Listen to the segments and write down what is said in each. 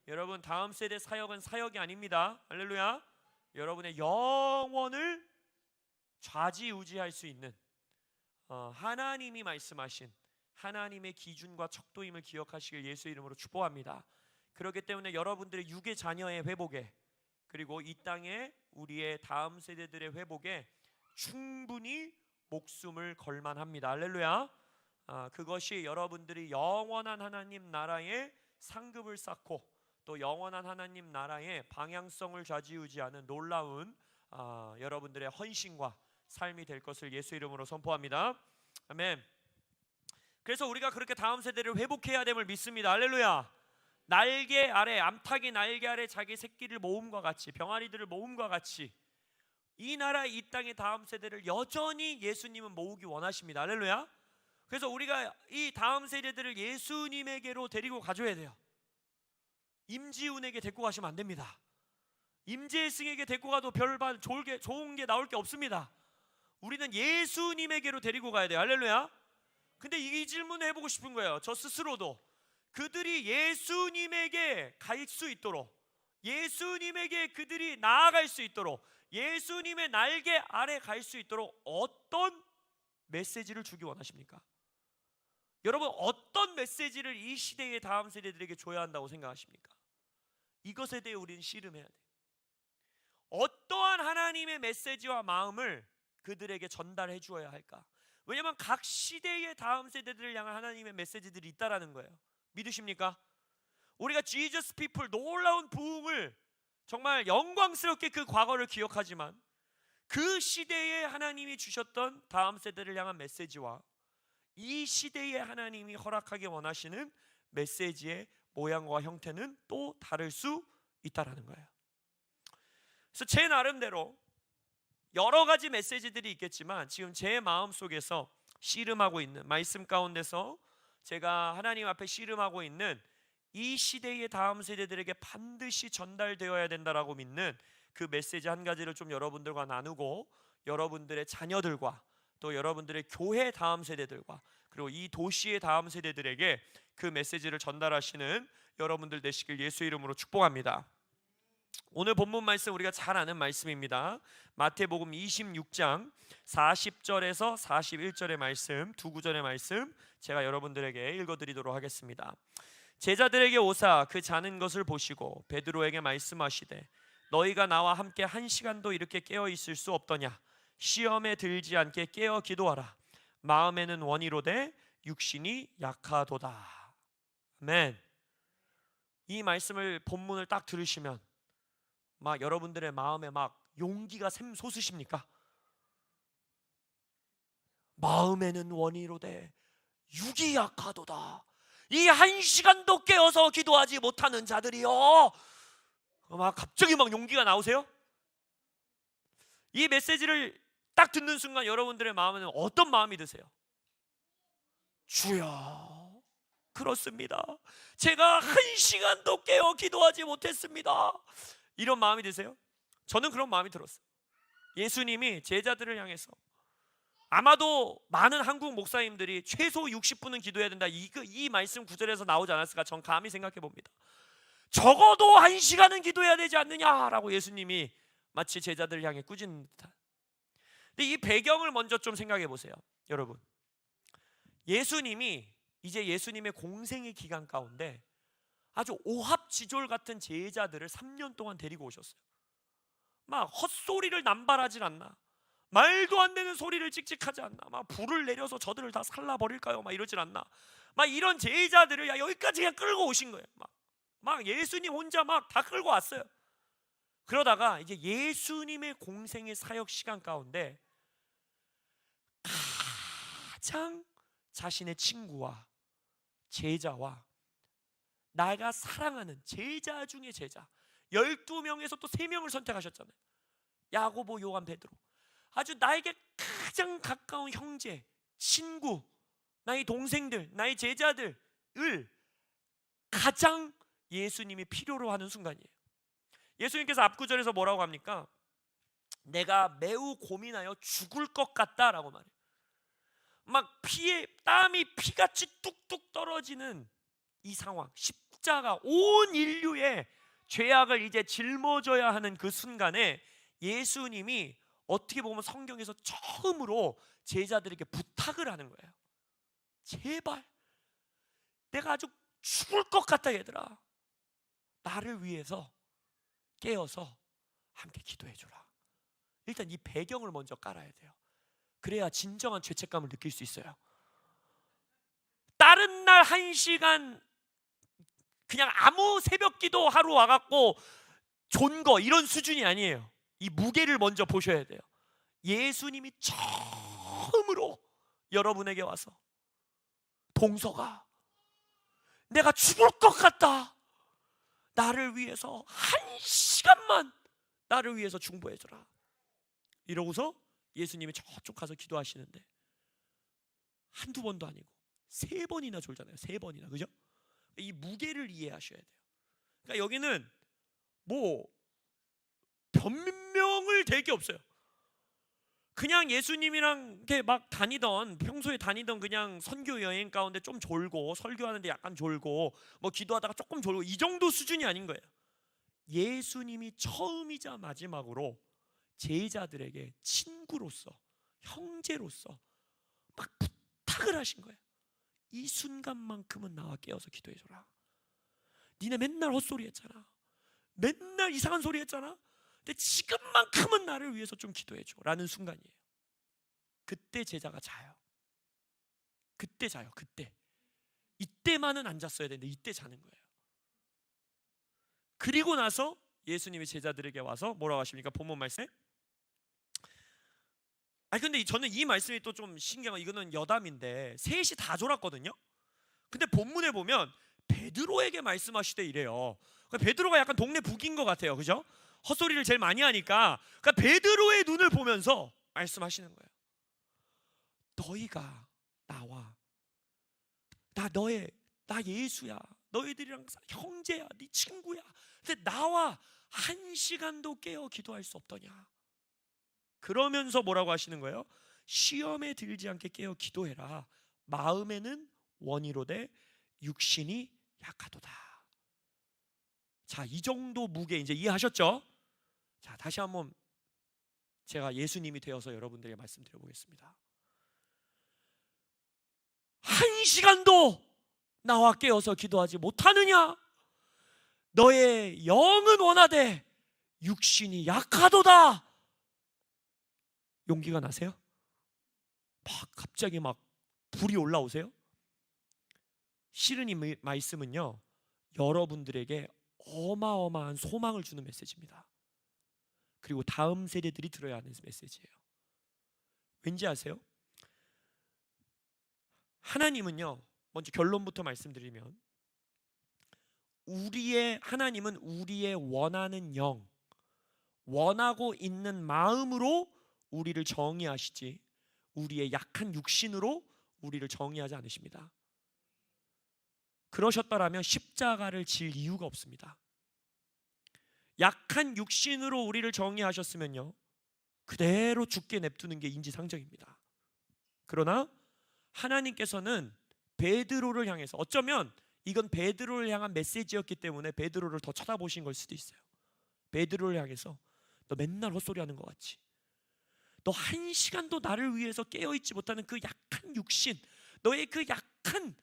여러분, 다음 세대 사역은 사역이 아닙니다. 할렐루야. 여러분의 영혼을 좌지우지할 수 있는 하나님이 말씀하신 하나님의 기준과 척도임을 기억하시길 예수 이름으로 축복합니다. 그렇기 때문에 여러분들의 육의 자녀의 회복에, 그리고 이 땅에 우리의 다음 세대들의 회복에 충분히 목숨을 걸만합니다. 할렐루야. 그것이 여러분들이 영원한 하나님 나라의 상급을 쌓고 또 영원한 하나님 나라의 방향성을 좌지우지하는 놀라운 여러분들의 헌신과 삶이 될 것을 예수 이름으로 선포합니다. 아멘. 그래서 우리가 그렇게 다음 세대를 회복해야 됨을 믿습니다. 할렐루야. 날개 아래, 암탉이 날개 아래 자기 새끼를 모음과 같이, 병아리들을 모음과 같이 이 나라 이 땅의 다음 세대를 여전히 예수님은 모으기 원하십니다. 할렐루야. 그래서 우리가 이 다음 세대들을 예수님에게로 데리고 가줘야 돼요. 임지훈에게 데리고 가시면 안 됩니다. 임재승에게 데리고 가도 별반 좋은 게 나올 게 없습니다. 우리는 예수님에게로 데리고 가야 돼요. 할렐루야. 근데 이 질문을 해보고 싶은 거예요. 저 스스로도 그들이 예수님에게 갈 수 있도록, 예수님에게 그들이 나아갈 수 있도록, 예수님의 날개 아래 갈 수 있도록 어떤 메시지를 주기 원하십니까? 여러분, 어떤 메시지를 이 시대의 다음 세대들에게 줘야 한다고 생각하십니까? 이것에 대해 우리는 씨름해야 돼요. 어떠한 하나님의 메시지와 마음을 그들에게 전달해 주어야 할까? 왜냐하면 각 시대의 다음 세대들을 향한 하나님의 메시지들이 있다라는 거예요. 믿으십니까? 우리가 Jesus People 놀라운 부흥을 정말 영광스럽게 그 과거를 기억하지만 그 시대에 하나님이 주셨던 다음 세대를 향한 메시지와 이 시대에 하나님이 허락하기 원하시는 메시지의 모양과 형태는 또 다를 수 있다라는 거예요. 그래서 제 나름대로 여러 가지 메시지들이 있겠지만 지금 제 마음속에서 씨름하고 있는 말씀 가운데서 제가 하나님 앞에 씨름하고 있는 이 시대의 다음 세대들에게 반드시 전달되어야 된다라고 믿는 그 메시지 한 가지를 좀 여러분들과 나누고, 여러분들의 자녀들과 또 여러분들의 교회 다음 세대들과 그리고 이 도시의 다음 세대들에게 그 메시지를 전달하시는 여러분들 되시길 예수 이름으로 축복합니다. 오늘 본문 말씀 우리가 잘 아는 말씀입니다. 마태복음 26장 40절에서 41절의 말씀, 두 구절의 말씀 제가 여러분들에게 읽어드리도록 하겠습니다. 제자들에게 오사 그 자는 것을 보시고 베드로에게 말씀하시되 너희가 나와 함께 한 시간도 이렇게 깨어 있을 수 없더냐? 시험에 들지 않게 깨어 기도하라. 마음에는 원이로되 육신이 약하도다. 아멘. 이 말씀을 본문을 딱 들으시면 막 여러분들의 마음에 막 용기가 샘솟으십니까? 마음에는 원이로되 육이 약하도다. 이 한 시간도 깨어서 기도하지 못하는 자들이여. 막 갑자기 막 용기가 나오세요? 이 메시지를 딱 듣는 순간 여러분들의 마음에는 어떤 마음이 드세요? 주여, 그렇습니다. 제가 한 시간도 깨어 기도하지 못했습니다. 이런 마음이 드세요? 저는 그런 마음이 들었어요. 예수님이 제자들을 향해서 아마도 많은 한국 목사님들이 최소 60분은 기도해야 된다, 이 말씀 구절에서 나오지 않았을까 전 감히 생각해 봅니다. 적어도 1시간은 기도해야 되지 않느냐라고 예수님이 마치 제자들을 향해 꾸짖는 듯한. 근데 이 배경을 먼저 좀 생각해 보세요. 여러분, 예수님이 이제 예수님의 공생의 기간 가운데 아주 오합지졸 같은 제자들을 3년 동안 데리고 오셨어요. 막 헛소리를 남발하진 않나, 말도 안 되는 소리를 찍찍하지 않나, 막 불을 내려서 저들을 다 살라버릴까요? 막 이러진 않나. 막 이런 제자들을 여기까지 그냥 끌고 오신 거예요. 막 예수님 혼자 막 다 끌고 왔어요. 그러다가 이제 예수님의 공생의 사역 시간 가운데 가장 자신의 친구와 제자와 내가 사랑하는 제자 중에 제자 12명에서 또 3명을 선택하셨잖아요. 야고보, 요한, 베드로. 아주 나에게 가장 가까운 형제, 친구, 나의 동생들, 나의 제자들을 가장 예수님이 필요로 하는 순간이에요. 예수님께서 앞구절에서 뭐라고 합니까? 내가 매우 고민하여 죽을 것 같다라고 말해요. 막 땀이 피같이 뚝뚝 떨어지는 이 상황, 십자가, 온 인류의 죄악을 이제 짊어져야 하는 그 순간에 예수님이 어떻게 보면 성경에서 처음으로 제자들에게 부탁을 하는 거예요. 제발, 내가 아주 죽을 것 같다 얘들아, 나를 위해서 깨어서 함께 기도해 주라. 일단 이 배경을 먼저 깔아야 돼요. 그래야 진정한 죄책감을 느낄 수 있어요. 다른 날 1시간 그냥 아무 새벽 기도 하러 와갖고 존 거 이런 수준이 아니에요. 이 무게를 먼저 보셔야 돼요. 예수님이 처음으로 여러분에게 와서, 동서가, 내가 죽을 것 같다, 나를 위해서 1시간만 나를 위해서 중보해 주라. 이러고서 예수님이 저쪽 가서 기도하시는데 한두 번도 아니고 3번이나 졸잖아요. 3번이나, 그죠? 이 무게를 이해하셔야 돼요. 그러니까 여기는 뭐 변명을 될 게 없어요. 그냥 예수님이랑 이렇게 막 다니던, 평소에 다니던 그냥 선교 여행 가운데 좀 졸고, 설교하는데 약간 졸고, 뭐 기도하다가 조금 졸고, 이 정도 수준이 아닌 거예요. 예수님이 처음이자 마지막으로 제자들에게 친구로서, 형제로서 막 부탁을 하신 거예요. 이 순간만큼은 나와 깨어서 기도해 줘라. 니네 맨날 헛소리 했잖아. 맨날 이상한 소리 했잖아. 근데 지금만큼은 나를 위해서 좀 기도해 줘 라는 순간이에요. 그때 제자가 자요. 그때 자요. 그때. 이때만은 안 잤어야 되는데 이때 자는 거예요. 그리고 나서 예수님이 제자들에게 와서 뭐라고 하십니까? 본문 말씀. 근데 저는 이 말씀이 또 좀 신기한 거, 이거는 여담인데 셋이 다 졸았거든요. 근데 본문에 보면 베드로에게 말씀하시되 이래요. 그러니까 베드로가 약간 동네 북인 것 같아요, 그죠? 헛소리를 제일 많이 하니까. 그러니까 베드로의 눈을 보면서 말씀하시는 거예요. 너희가 나와, 나 예수야, 너희들이랑 형제야, 네 친구야. 근데 나와 1시간도 깨어 기도할 수 없더냐. 그러면서 뭐라고 하시는 거예요? 시험에 들지 않게 깨어 기도해라. 마음에는 원이로되 육신이 약하도다. 자, 이 정도 무게 이제 이해하셨죠? 자, 다시 한번 제가 예수님이 되어서 여러분들에게 말씀드려 보겠습니다. 1시간도 나와 깨어서 기도하지 못하느냐? 너의 영은 원하되 육신이 약하도다. 용기가 나세요? 갑자기 막 불이 올라오세요? 실은 이 말씀은요, 여러분들에게 어마어마한 소망을 주는 메시지입니다. 그리고 다음 세대들이 들어야 하는 메시지예요. 왠지 아세요? 하나님은요, 먼저 결론부터 말씀드리면, 하나님은 우리의 원하는 영, 원하고 있는 마음으로 우리를 정의하시지, 우리의 약한 육신으로 우리를 정의하지 않으십니다. 그러셨더라면 십자가를 질 이유가 없습니다. 약한 육신으로 우리를 정의하셨으면요, 그대로 죽게 냅두는 게 인지상정입니다. 그러나 하나님께서는 베드로를 향해서, 어쩌면 이건 베드로를 향한 메시지였기 때문에 베드로를 더 쳐다보신 걸 수도 있어요. 베드로를 향해서, 너 맨날 헛소리하는 것 같지? 너 1시간도 나를 위해서 깨어있지 못하는 그 약한 육신, 너의 그 약한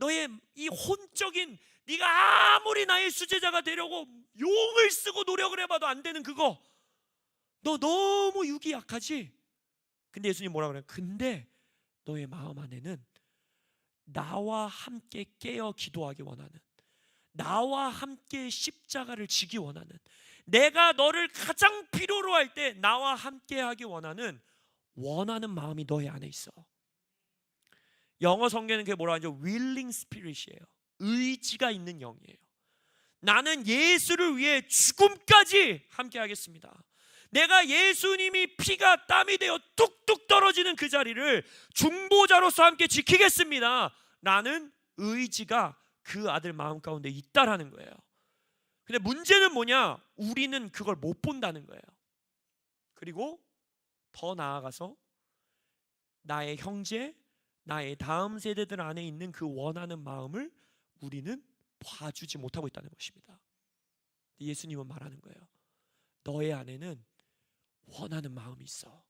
너의 이 혼적인, 네가 아무리 나의 수제자가 되려고 용을 쓰고 노력을 해봐도 안 되는 그거, 너 너무 육이 약하지? 근데 예수님 뭐라 그래요? 근데 너의 마음 안에는 나와 함께 깨어 기도하기 원하는, 나와 함께 십자가를 지기 원하는, 내가 너를 가장 필요로 할 때 나와 함께 하기 원하는 마음이 너의 안에 있어. 영어 성경은 그게 뭐라 하죠? willing spirit이에요. 의지가 있는 영이에요. 나는 예수를 위해 죽음까지 함께 하겠습니다. 내가 예수님이 피가 땀이 되어 뚝뚝 떨어지는 그 자리를 중보자로서 함께 지키겠습니다. 라는 의지가 그 아들 마음 가운데 있다라는 거예요. 근데 문제는 뭐냐? 우리는 그걸 못 본다는 거예요. 그리고 더 나아가서 나의 형제, 나의 다음 세대들 안에 있는 그 원하는 마음을 우리는 봐주지 못하고 있다는 것입니다. 예수님은 말하는 거예요. 너의 안에는 원하는 마음이 있어.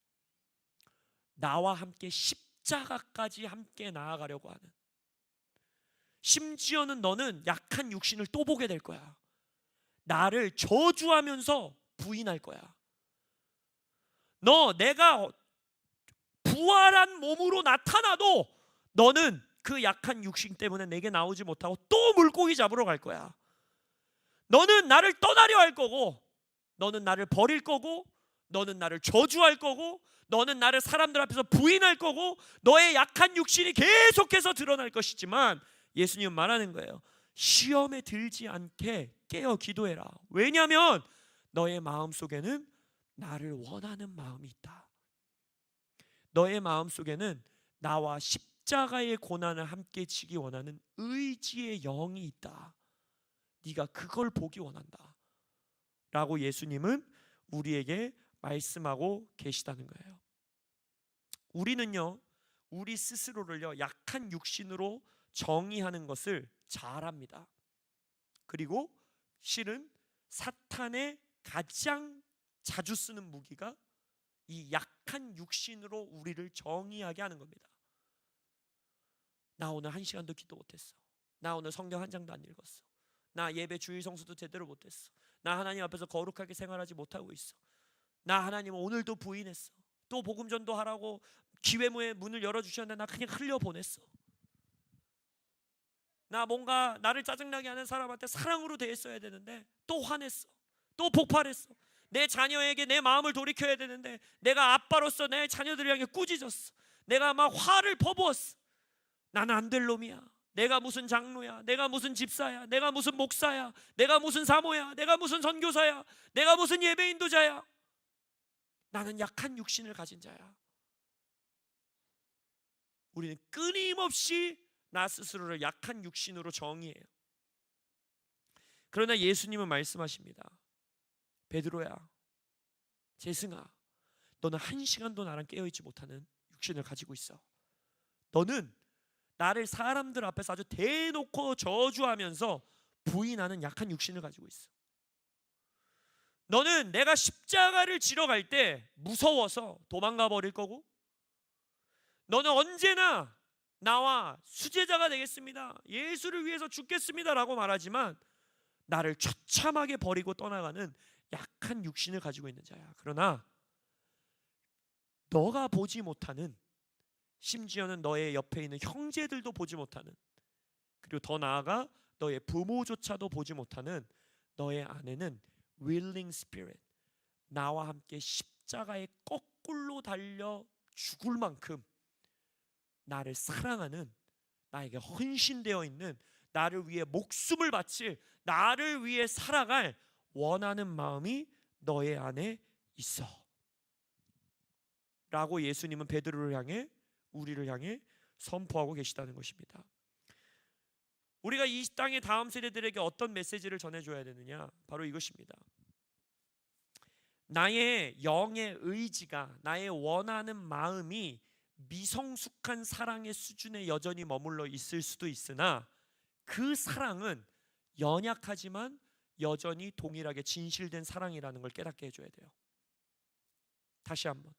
나와 함께 십자가까지 함께 나아가려고 하는, 심지어는 너는 약한 육신을 또 보게 될 거야. 나를 저주하면서 부인할 거야. 내가 부활한 몸으로 나타나도 너는 그 약한 육신 때문에 내게 나오지 못하고 또 물고기 잡으러 갈 거야. 너는 나를 떠나려 할 거고, 너는 나를 버릴 거고, 너는 나를 저주할 거고, 너는 나를 사람들 앞에서 부인할 거고, 너의 약한 육신이 계속해서 드러날 것이지만 예수님은 말하는 거예요. 시험에 들지 않게 깨어 기도해라. 왜냐하면 너의 마음속에는 나를 원하는 마음이 있다. 너의 마음속에는 나와 십자가의 고난을 함께 지기 원하는 의지의 영이 있다. 네가 그걸 보기 원한다 라고 예수님은 우리에게 말씀하고 계시다는 거예요. 우리는요, 우리 스스로를요 약한 육신으로 정의하는 것을 잘합니다. 그리고 실은 사탄의 가장 자주 쓰는 무기가 이 약한 육신으로 우리를 정의하게 하는 겁니다. 나 오늘 1시간도 기도 못했어. 나 오늘 성경 한 장도 안 읽었어. 나 예배 주일 성수도 제대로 못했어. 나 하나님 앞에서 거룩하게 생활하지 못하고 있어. 나 하나님 오늘도 부인했어. 또 복음전도 하라고 기회의 문을 열어주셨는데 나 그냥 흘려보냈어. 나 뭔가 나를 짜증나게 하는 사람한테 사랑으로 대했어야 되는데 또 화냈어. 또 폭발했어. 내 자녀에게 내 마음을 돌이켜야 되는데 내가 아빠로서 내 자녀들을 향해 꾸짖었어. 내가 막 화를 퍼부었어. 나는 안 될 놈이야. 내가 무슨 장로야, 내가 무슨 집사야, 내가 무슨 목사야, 내가 무슨 사모야, 내가 무슨 선교사야, 내가 무슨 예배 인도자야. 나는 약한 육신을 가진 자야. 우리는 끊임없이 나 스스로를 약한 육신으로 정의해요. 그러나 예수님은 말씀하십니다. 베드로야, 재승아, 너는 1시간도 나랑 깨어있지 못하는 육신을 가지고 있어. 너는 나를 사람들 앞에서 아주 대놓고 저주하면서 부인하는 약한 육신을 가지고 있어. 너는 내가 십자가를 지러 갈 때 무서워서 도망가 버릴 거고, 너는 언제나 나와 수제자가 되겠습니다, 예수를 위해서 죽겠습니다 라고 말하지만 나를 처참하게 버리고 떠나가는 약한 육신을 가지고 있는 자야. 그러나 너가 보지 못하는, 심지어는 너의 옆에 있는 형제들도 보지 못하는, 그리고 더 나아가 너의 부모조차도 보지 못하는 너의 안에는 willing spirit, 나와 함께 십자가에 거꾸로 달려 죽을 만큼 나를 사랑하는, 나에게 헌신되어 있는, 나를 위해 목숨을 바칠, 나를 위해 살아갈 원하는 마음이 너의 안에 있어 라고 예수님은 베드로를 향해, 우리를 향해 선포하고 계시다는 것입니다. 우리가 이 땅의 다음 세대들에게 어떤 메시지를 전해줘야 되느냐? 바로 이것입니다. 나의 영의 의지가, 나의 원하는 마음이 미성숙한 사랑의 수준에 여전히 머물러 있을 수도 있으나 그 사랑은 연약하지만 여전히 동일하게 진실된 사랑이라는 걸 깨닫게 해줘야 돼요. 다시 한번,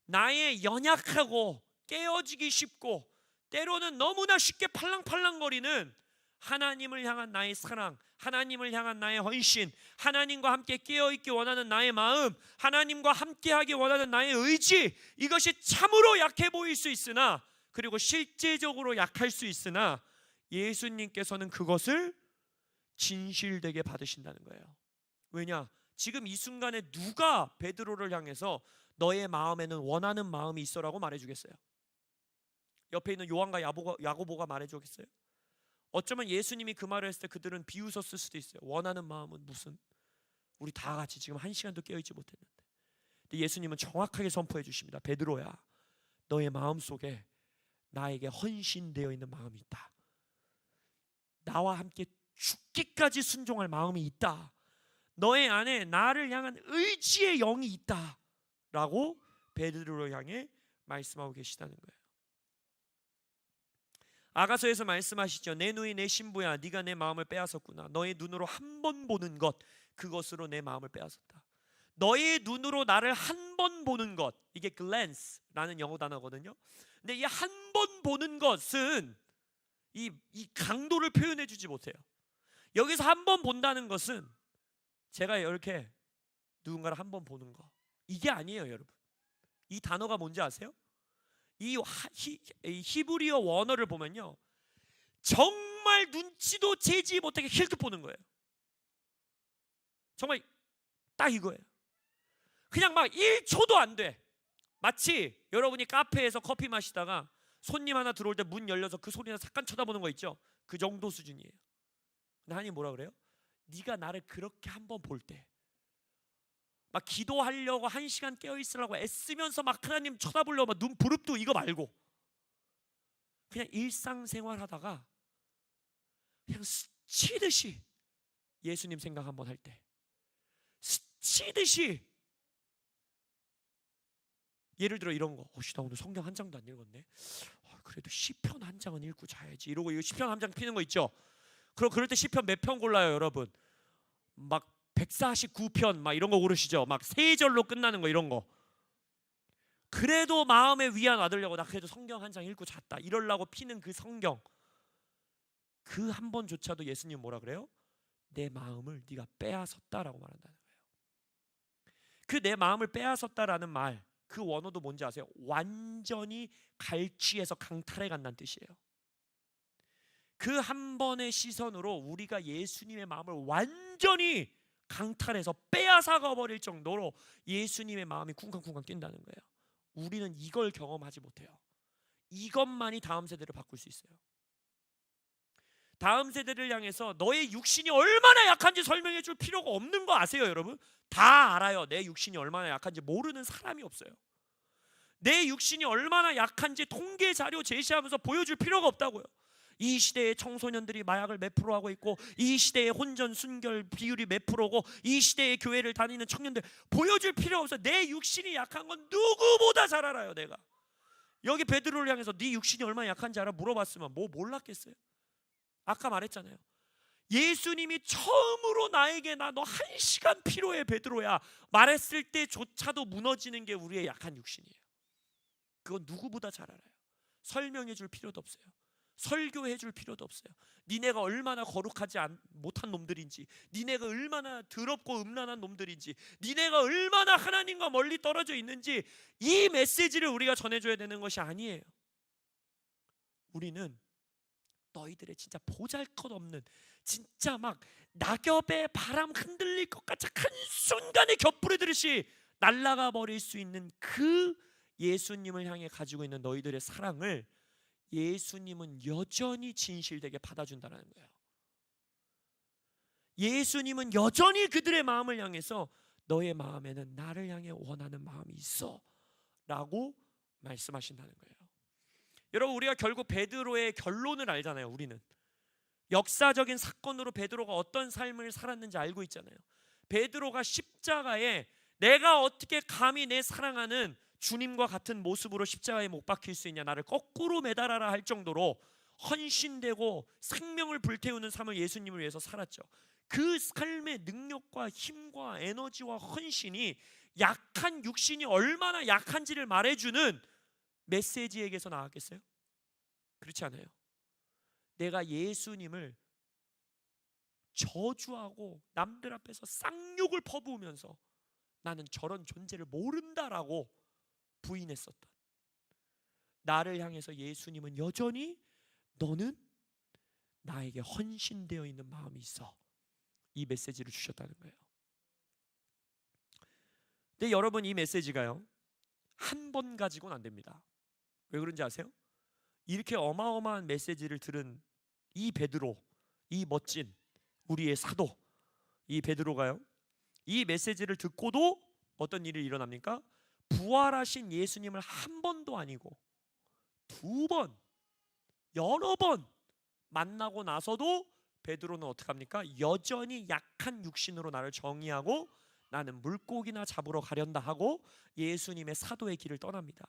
나의 연약하고 깨어지기 쉽고 때로는 너무나 쉽게 팔랑팔랑거리는 하나님을 향한 나의 사랑, 하나님을 향한 나의 헌신, 하나님과 함께 깨어있기 원하는 나의 마음, 하나님과 함께하기 원하는 나의 의지, 이것이 참으로 약해 보일 수 있으나, 그리고 실제적으로 약할 수 있으나 예수님께서는 그것을 진실되게 받으신다는 거예요. 왜냐? 지금 이 순간에 누가 베드로를 향해서 너의 마음에는 원하는 마음이 있어라고 말해주겠어요? 옆에 있는 요한과 야고보가 말해주겠어요? 어쩌면 예수님이 그 말을 했을 때 그들은 비웃었을 수도 있어요. 원하는 마음은 무슨, 우리 다 같이 지금 1시간도 깨어있지 못했는데. 근데 예수님은 정확하게 선포해 주십니다. 베드로야, 너의 마음속에 나에게 헌신되어 있는 마음이 있다. 나와 함께 죽기까지 순종할 마음이 있다. 너의 안에 나를 향한 의지의 영이 있다 라고 베드로를 향해 말씀하고 계시다는 거예요. 아가서에서 말씀하시죠. 내 누이 내 신부야, 네가 내 마음을 빼앗았구나. 너의 눈으로 한 번 보는 것, 그것으로 내 마음을 빼앗았다. 너의 눈으로 나를 한 번 보는 것, 이게 glance라는 영어 단어거든요. 근데 이 한 번 보는 것은 이 강도를 표현해 주지 못해요. 여기서 한 번 본다는 것은 제가 이렇게 누군가를 한 번 보는 거, 이게 아니에요. 여러분, 이 단어가 뭔지 아세요? 이 히브리어 원어를 보면요, 정말 눈치도 채지 못하게 힐끗 보는 거예요. 정말 딱 이거예요. 그냥 막 1초도 안 돼. 마치 여러분이 카페에서 커피 마시다가 손님 하나 들어올 때 문 열려서 그 소리나 잠깐 쳐다보는 거 있죠? 그 정도 수준이에요. 근데 하나님 뭐라 그래요? 네가 나를 그렇게 한번 볼 때, 막 기도하려고 1시간 깨어있으려고 애쓰면서 막 하나님 쳐다보려고 막 눈 부릅뜨고 이거 말고 그냥 일상생활 하다가 그냥 스치듯이 예수님 생각 한번 할 때, 스치듯이, 예를 들어 이런 거, 나 오늘 성경 한 장도 안 읽었네. 그래도 시편 한 장은 읽고 자야지. 이러고 이거 시편 한 장 피는 거 있죠. 그럴 때 시편 몇 편 골라요, 여러분? 막 149편 막 이런 거 고르시죠. 막 세 절로 끝나는 거, 이런 거. 그래도 마음에 위안 얻으려고 나 그래도 성경 한 장 읽고 잤다, 이러려고 피는 그 성경, 그 한 번조차도 예수님 뭐라 그래요? 내 마음을 네가 빼앗았다라고 말한다는 거예요. 그 내 마음을 빼앗았다라는 말, 그 원어도 뭔지 아세요? 완전히 갈취해서 강탈해 간다는 뜻이에요. 그 한 번의 시선으로 우리가 예수님의 마음을 완전히 강탈해서 빼앗아가 버릴 정도로 예수님의 마음이 쿵쾅쿵쾅 뛴다는 거예요. 우리는 이걸 경험하지 못해요. 이것만이 다음 세대를 바꿀 수 있어요. 다음 세대를 향해서 너의 육신이 얼마나 약한지 설명해 줄 필요가 없는 거 아세요, 여러분? 다 알아요. 내 육신이 얼마나 약한지 모르는 사람이 없어요. 내 육신이 얼마나 약한지 통계 자료 제시하면서 보여줄 필요가 없다고요. 이 시대의 청소년들이 마약을 몇 프로 하고 있고, 이 시대의 혼전 순결 비율이 몇 프로고, 이 시대의 교회를 다니는 청년들 보여줄 필요 없어요. 내 육신이 약한 건 누구보다 잘 알아요. 내가 여기 베드로를 향해서 네 육신이 얼마나 약한지 알아? 물어봤으면 뭐 몰랐겠어요? 아까 말했잖아요. 예수님이 처음으로 나에게 나 너 1시간 필요해 베드로야 말했을 때조차도 무너지는 게 우리의 약한 육신이에요. 그건 누구보다 잘 알아요. 설명해 줄 필요도 없어요. 설교해 줄 필요도 없어요. 니네가 얼마나 거룩하지 못한 놈들인지, 니네가 얼마나 더럽고 음란한 놈들인지, 니네가 얼마나 하나님과 멀리 떨어져 있는지, 이 메시지를 우리가 전해줘야 되는 것이 아니에요. 우리는 너희들의 진짜 보잘것없는, 진짜 막 낙엽에 바람 흔들릴 것 같이 한순간에 곁부려들듯이 날아가 버릴 수 있는 그 예수님을 향해 가지고 있는 너희들의 사랑을 예수님은 여전히 진실되게 받아준다는 거예요. 예수님은 여전히 그들의 마음을 향해서 너의 마음에는 나를 향해 원하는 마음이 있어 라고 말씀하신다는 거예요. 여러분, 우리가 결국 베드로의 결론을 알잖아요. 우리는 역사적인 사건으로 베드로가 어떤 삶을 살았는지 알고 있잖아요. 베드로가 십자가에 내가 어떻게 감히 내 사랑하는 주님과 같은 모습으로 십자가에 못 박힐 수 있냐, 나를 거꾸로 매달아라 할 정도로 헌신되고 생명을 불태우는 삶을 예수님을 위해서 살았죠. 그 삶의 능력과 힘과 에너지와 헌신이 약한 육신이 얼마나 약한지를 말해주는 메시지에게서 나왔겠어요? 그렇지 않아요. 내가 예수님을 저주하고 남들 앞에서 쌍욕을 퍼부으면서 나는 저런 존재를 모른다라고 부인했었던, 나를 향해서 예수님은 여전히 너는 나에게 헌신되어 있는 마음이 있어, 이 메시지를 주셨다는 거예요. 근데 여러분, 이 메시지가요 한 번 가지고는 안 됩니다. 왜 그런지 아세요? 이렇게 어마어마한 메시지를 들은 이 베드로, 이 멋진 우리의 사도, 이 베드로가요 이 메시지를 듣고도 어떤 일이 일어납니까? 부활하신 예수님을 한 번도 아니고 두 번, 여러 번 만나고 나서도 베드로는 어떻게 합니까? 여전히 약한 육신으로 나를 정의하고 나는 물고기나 잡으러 가련다 하고 예수님의 사도의 길을 떠납니다.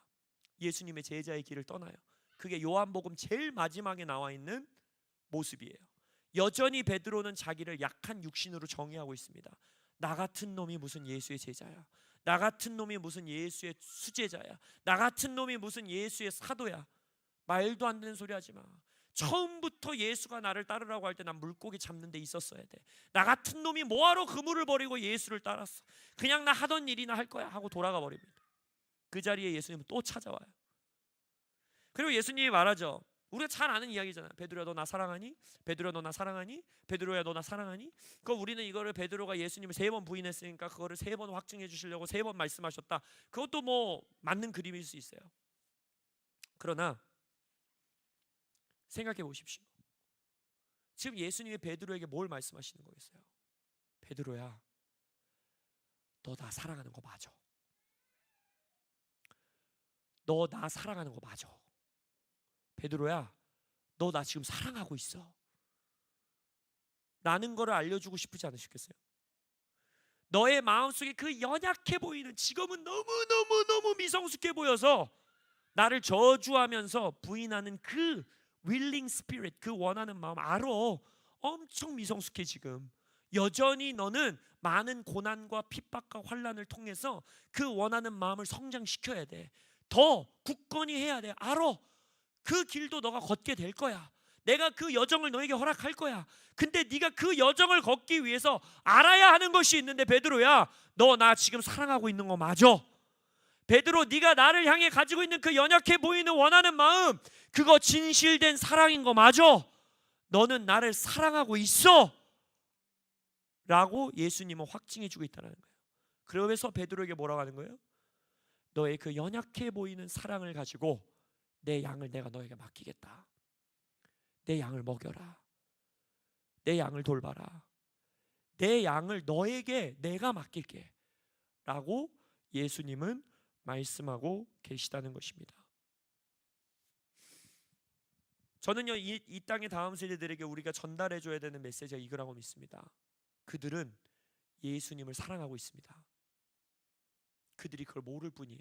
예수님의 제자의 길을 떠나요. 그게 요한복음 제일 마지막에 나와 있는 모습이에요. 여전히 베드로는 자기를 약한 육신으로 정의하고 있습니다. 나 같은 놈이 무슨 예수의 제자야. 나 같은 놈이 무슨 예수의 수제자야. 나 같은 놈이 무슨 예수의 사도야. 말도 안 되는 소리 하지 마. 처음부터 예수가 나를 따르라고 할 때 난 물고기 잡는 데 있었어야 돼. 나 같은 놈이 뭐하러 그물을 버리고 예수를 따랐어. 그냥 나 하던 일이나 할 거야 하고 돌아가 버립니다. 그 자리에 예수님은 또 찾아와요. 그리고 예수님이 말하죠. 우리가 잘 아는 이야기잖아. 베드로야 너 나 사랑하니? 베드로야 너 나 사랑하니? 베드로야 너 나 사랑하니? 우리는 이거를 베드로가 예수님을 3번 부인했으니까 그거를 3번 확증해 주시려고 3번 말씀하셨다. 그것도 뭐 맞는 그림일 수 있어요. 그러나 생각해 보십시오. 지금 예수님이 베드로에게 뭘 말씀하시는 거겠어요? 베드로야 너 나 사랑하는 거 맞아. 너 나 사랑하는 거 맞아. 베드로야 너 나 지금 사랑하고 있어. 라는 거를 알려주고 싶지 않으시겠어요? 너의 마음속에 그 연약해 보이는, 지금은 너무너무 미성숙해 보여서 나를 저주하면서 부인하는 그 willing spirit, 그 원하는 마음 알아. 엄청 미성숙해 지금. 여전히 너는 많은 고난과 핍박과 환난을 통해서 그 원하는 마음을 성장시켜야 돼. 더 굳건히 해야 돼. 알아. 그 길도 너가 걷게 될 거야. 내가 그 여정을 너에게 허락할 거야. 근데 네가 그 여정을 걷기 위해서 알아야 하는 것이 있는데 베드로야 너 나 지금 사랑하고 있는 거 맞아? 베드로 네가 나를 향해 가지고 있는 그 연약해 보이는 원하는 마음, 그거 진실된 사랑인 거 맞아? 너는 나를 사랑하고 있어 라고 예수님은 확증해 주고 있다는 거예요. 그러면서 베드로에게 뭐라고 하는 거예요? 너의 그 연약해 보이는 사랑을 가지고 내 양을 내가 너에게 맡기겠다. 내 양을 먹여라. 내 양을 돌봐라. 내 양을 너에게 내가 맡길게 라고 예수님은 말씀하고 계시다는 것입니다. 저는요 이 땅의 다음 세대들에게 우리가 전달해 줘야 되는 메시지가 이거라고 믿습니다. 그들은 예수님을 사랑하고 있습니다. 그들이 그걸 모를 뿐이에요.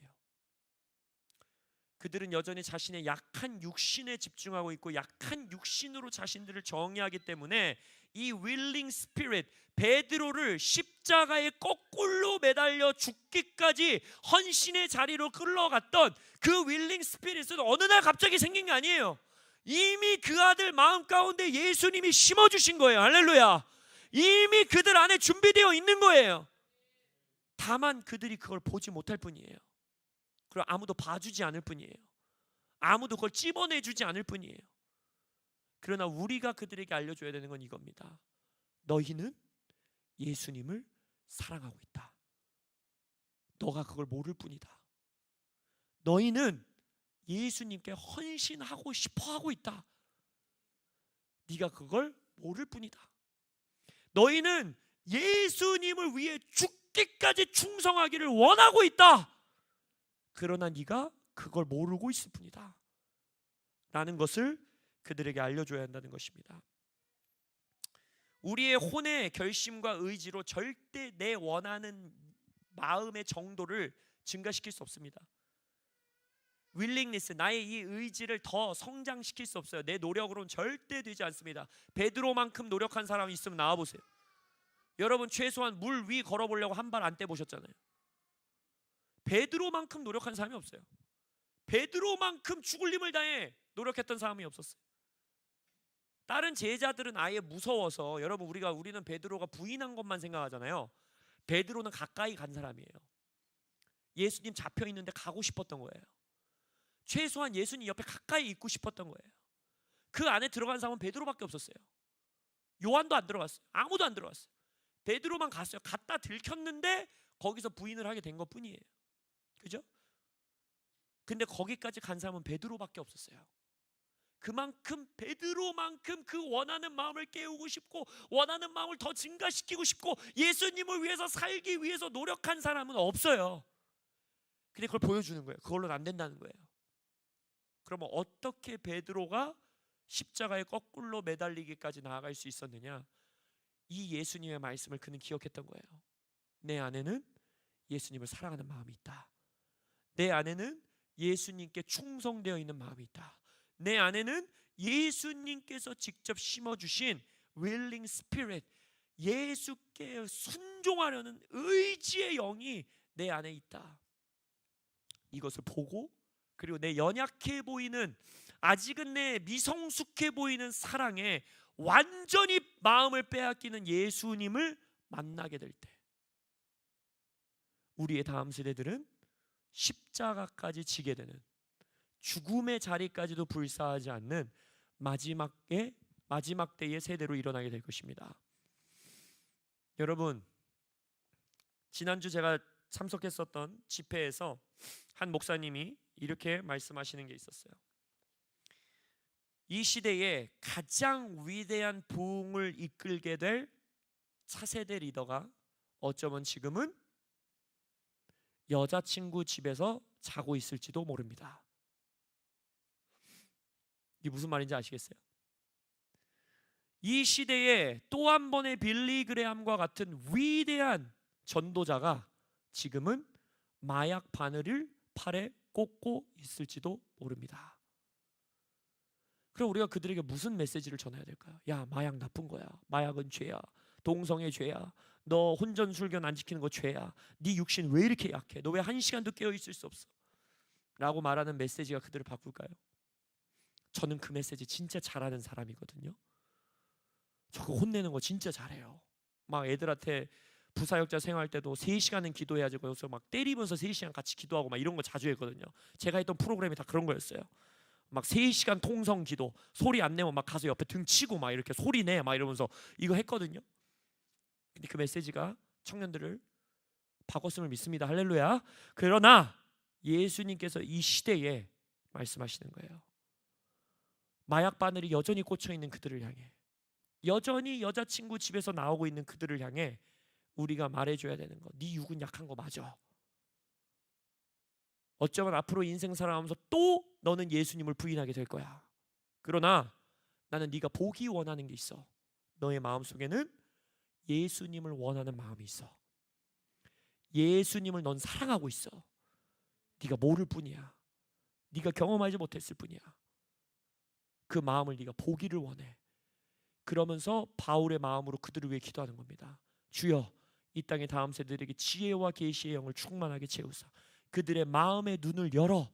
그들은 여전히 자신의 약한 육신에 집중하고 있고 약한 육신으로 자신들을 정의하기 때문에 이 willing spirit, 베드로를 십자가에 거꾸로 매달려 죽기까지 헌신의 자리로 끌어갔던 그 willing spirit은 어느 날 갑자기 생긴 게 아니에요. 이미 그 아들 마음 가운데 예수님이 심어주신 거예요. 할렐루야. 이미 그들 안에 준비되어 있는 거예요. 다만 그들이 그걸 보지 못할 뿐이에요. 그리고 아무도 봐주지 않을 뿐이에요. 아무도 그걸 찝어내주지 않을 뿐이에요. 그러나 우리가 그들에게 알려줘야 되는 건 이겁니다. 너희는 예수님을 사랑하고 있다. 너가 그걸 모를 뿐이다. 너희는 예수님께 헌신하고 싶어하고 있다. 네가 그걸 모를 뿐이다. 너희는 예수님을 위해 죽기까지 충성하기를 원하고 있다. 그러나 네가 그걸 모르고 있을 뿐이다 라는 것을 그들에게 알려줘야 한다는 것입니다. 우리의 혼의 결심과 의지로 절대 내 원하는 마음의 정도를 증가시킬 수 없습니다. willingness, 나의 이 의지를 더 성장시킬 수 없어요. 내 노력으로는 절대 되지 않습니다. 베드로만큼 노력한 사람이 있으면 나와보세요. 여러분 최소한 물 위 걸어보려고 한 발 안 떼보셨잖아요. 베드로만큼 노력한 사람이 없어요. 베드로만큼 죽을 힘을 다해 노력했던 사람이 없었어요. 다른 제자들은 아예 무서워서, 여러분 우리는 베드로가 부인한 것만 생각하잖아요. 베드로는 가까이 간 사람이에요. 예수님 잡혀 있는데 가고 싶었던 거예요. 최소한 예수님 옆에 가까이 있고 싶었던 거예요. 그 안에 들어간 사람은 베드로밖에 없었어요. 요한도 안 들어갔어요. 아무도 안 들어갔어요. 베드로만 갔어요. 갔다 들켰는데 거기서 부인을 하게 된 것뿐이에요. 그죠? 근데 거기까지 간 사람은 베드로밖에 없었어요. 그만큼 베드로만큼 그 원하는 마음을 깨우고 싶고 원하는 마음을 더 증가시키고 싶고 예수님을 위해서 살기 위해서 노력한 사람은 없어요. 근데 그걸 보여주는 거예요. 그걸로는 안 된다는 거예요. 그러면 어떻게 베드로가 십자가에 거꾸로 매달리기까지 나아갈 수 있었느냐? 이 예수님의 말씀을 그는 기억했던 거예요. 내 안에는 예수님을 사랑하는 마음이 있다. 내 안에는 예수님께 충성되어 있는 마음이 있다. 내 안에는 예수님께서 직접 심어주신 willing spirit, 예수께 순종하려는 의지의 영이 내 안에 있다. 이것을 보고, 그리고 내 연약해 보이는, 아직은 내 미성숙해 보이는 사랑에 완전히 마음을 빼앗기는 예수님을 만나게 될 때, 우리의 다음 세대들은 십자가까지 지게 되는, 죽음의 자리까지도 불사하지 않는 마지막 때의 세대로 일어나게 될 것입니다. 여러분, 지난주 제가 참석했었던 집회에서 한 목사님이 이렇게 말씀하시는 게 있었어요. 이 시대에 가장 위대한 부흥을 이끌게 될 차세대 리더가 어쩌면 지금은 여자친구 집에서 자고 있을지도 모릅니다. 이게 무슨 말인지 아시겠어요? 이 시대에 또 한 번의 빌리 그레함과 같은 위대한 전도자가 지금은 마약 바늘을 팔에 꽂고 있을지도 모릅니다. 그럼 우리가 그들에게 무슨 메시지를 전해야 될까요? 야, 마약 나쁜 거야. 마약은 죄야. 동성애 죄야. 너 혼전술견 안 지키는 거 죄야. 네 육신 왜 이렇게 약해? 너 왜 1시간도 깨어 있을 수 없어? 라고 말하는 메시지가 그들을 바꿀까요? 저는 그 메시지 진짜 잘하는 사람이거든요. 저거 혼내는 거 진짜 잘해요. 막 애들한테 부사역자 생활 때도 3시간은 기도해야지, 거기서 막 때리면서 3시간 같이 기도하고 막 이런 거 자주 했거든요. 제가 했던 프로그램이 다 그런 거였어요. 막 3시간 통성 기도, 소리 안 내면 막 가서 옆에 등 치고 막 이렇게 소리 내 막 이러면서 이거 했거든요. 근데 그 메시지가 청년들을 바꿨음을 믿습니다. 할렐루야. 그러나 예수님께서 이 시대에 말씀하시는 거예요. 마약 바늘이 여전히 꽂혀 있는 그들을 향해, 여전히 여자친구 집에서 나오고 있는 그들을 향해 우리가 말해줘야 되는 거, 네 육은 약한 거 맞아. 어쩌면 앞으로 인생 살아가면서 또 너는 예수님을 부인하게 될 거야. 그러나 나는 네가 보기 원하는 게 있어. 너의 마음속에는 예수님을 원하는 마음이 있어. 예수님을 넌 사랑하고 있어. 네가 모를 뿐이야. 네가 경험하지 못했을 뿐이야. 그 마음을 네가 보기를 원해. 그러면서 바울의 마음으로 그들을 위해 기도하는 겁니다. 주여, 이 땅의 다음 세대들에게 지혜와 계시의 영을 충만하게 채우사 그들의 마음의 눈을 열어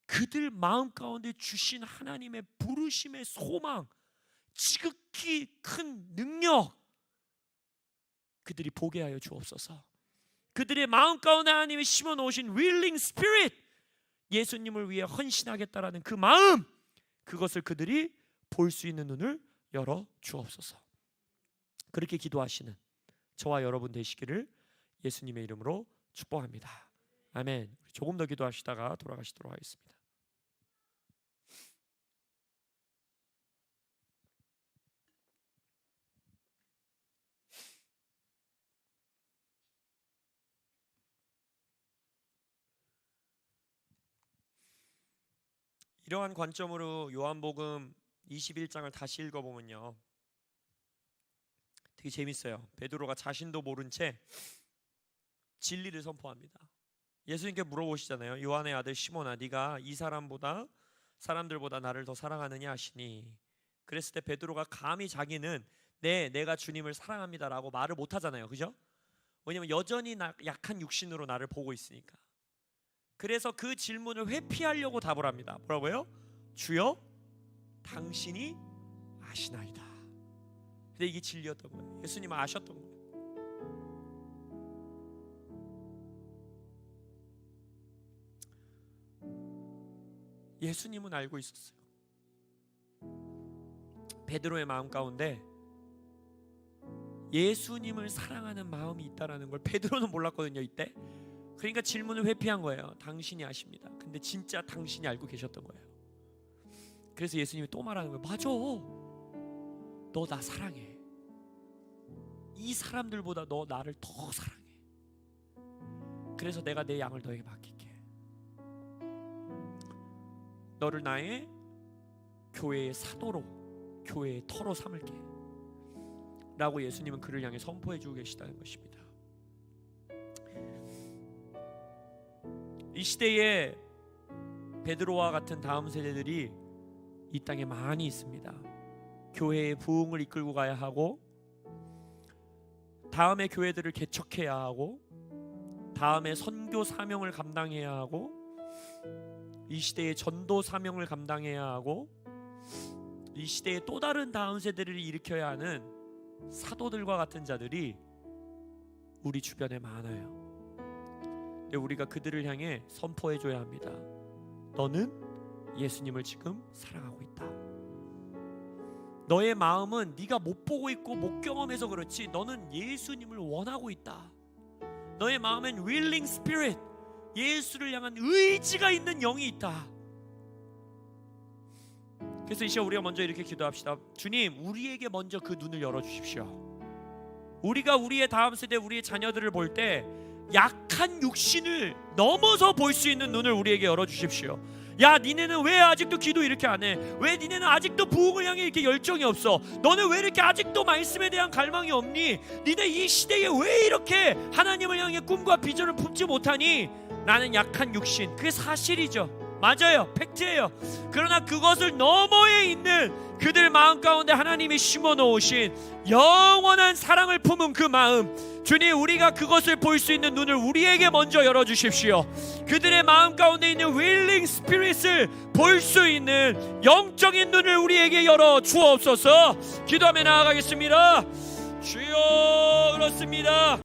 그들 마음 가운데 주신 하나님의 부르심의 소망, 지극히 큰 능력, 그들이 보게 하여 주옵소서. 그들의 마음 가운데 하나님이 심어놓으신 willing spirit, 예수님을 위해 헌신하겠다라는 그 마음, 그것을 그들이 볼 수 있는 눈을 열어 주옵소서. 그렇게 기도하시는 저와 여러분 되시기를 예수님의 이름으로 축복합니다. 아멘. 조금 더 기도하시다가 돌아가시도록 하겠습니다. 이러한 관점으로 요한복음 21장을 다시 읽어보면요, 되게 재밌어요. 베드로가 자신도 모른 채 진리를 선포합니다. 예수님께 물어보시잖아요. 요한의 아들 시몬아, 네가 이 사람들보다 나를 더 사랑하느냐 하시니, 그랬을 때 베드로가 감히 자기는 내가 주님을 사랑합니다라고 말을 못하잖아요. 그죠? 왜냐면 여전히 약한 육신으로 나를 보고 있으니까. 그래서 그 질문을 회피하려고 답을 합니다. 뭐라고요? 주여, 당신이 아시나이다. 근데 이게 진리였던 거예요. 예수님은 아셨던 거예요. 예수님은 알고 있었어요. 베드로의 마음 가운데 예수님을 사랑하는 마음이 있다라는 걸 베드로는 몰랐거든요, 이때. 그러니까 질문을 회피한 거예요. 당신이 아십니다. 근데 진짜 당신이 알고 계셨던 거예요. 그래서 예수님이 또 말하는 거예요. 맞아, 너 나 사랑해. 이 사람들보다 너 나를 더 사랑해. 그래서 내가 내 양을 너에게 맡길게. 너를 나의 교회의 사도로, 교회의 터로 삼을게 라고 예수님은 그를 향해 선포해 주고 계시다는 것입니다. 이 시대에 베드로와 같은 다음 세대들이 이 땅에 많이 있습니다. 교회의 부흥을 이끌고 가야 하고, 다음에 교회들을 개척해야 하고, 다음에 선교 사명을 감당해야 하고, 이 시대의 전도 사명을 감당해야 하고, 이 시대의 또 다른 다음 세대를 일으켜야 하는 사도들과 같은 자들이 우리 주변에 많아요. 근데 우리가 그들을 향해 선포해줘야 합니다. 너는 예수님을 지금 사랑하고 있다. 너의 마음은 네가 못 보고 있고 못 경험해서 그렇지 너는 예수님을 원하고 있다. 너의 마음엔 willing spirit, 예수를 향한 의지가 있는 영이 있다. 그래서 이 시간 우리가 먼저 이렇게 기도합시다. 주님, 우리에게 먼저 그 눈을 열어주십시오. 우리가 우리의 다음 세대, 우리의 자녀들을 볼 때 약한 육신을 넘어서 볼 수 있는 눈을 우리에게 열어주십시오. 야, 니네는 왜 아직도 기도 이렇게 안 해? 왜 니네는 아직도 부흥을 향해 이렇게 열정이 없어? 너는 왜 이렇게 아직도 말씀에 대한 갈망이 없니? 니네 이 시대에 왜 이렇게 하나님을 향해 꿈과 비전을 품지 못하니? 나는 약한 육신, 그게 사실이죠. 맞아요, 팩트예요. 그러나 그것을 너머에 있는 그들 마음 가운데 하나님이 심어 놓으신 영원한 사랑을 품은 그 마음, 주님, 우리가 그것을 볼 수 있는 눈을 우리에게 먼저 열어주십시오. 그들의 마음 가운데 있는 willing spirit을 볼 수 있는 영적인 눈을 우리에게 열어 주옵소서. 기도하며 나아가겠습니다. 주여, 그렇습니다.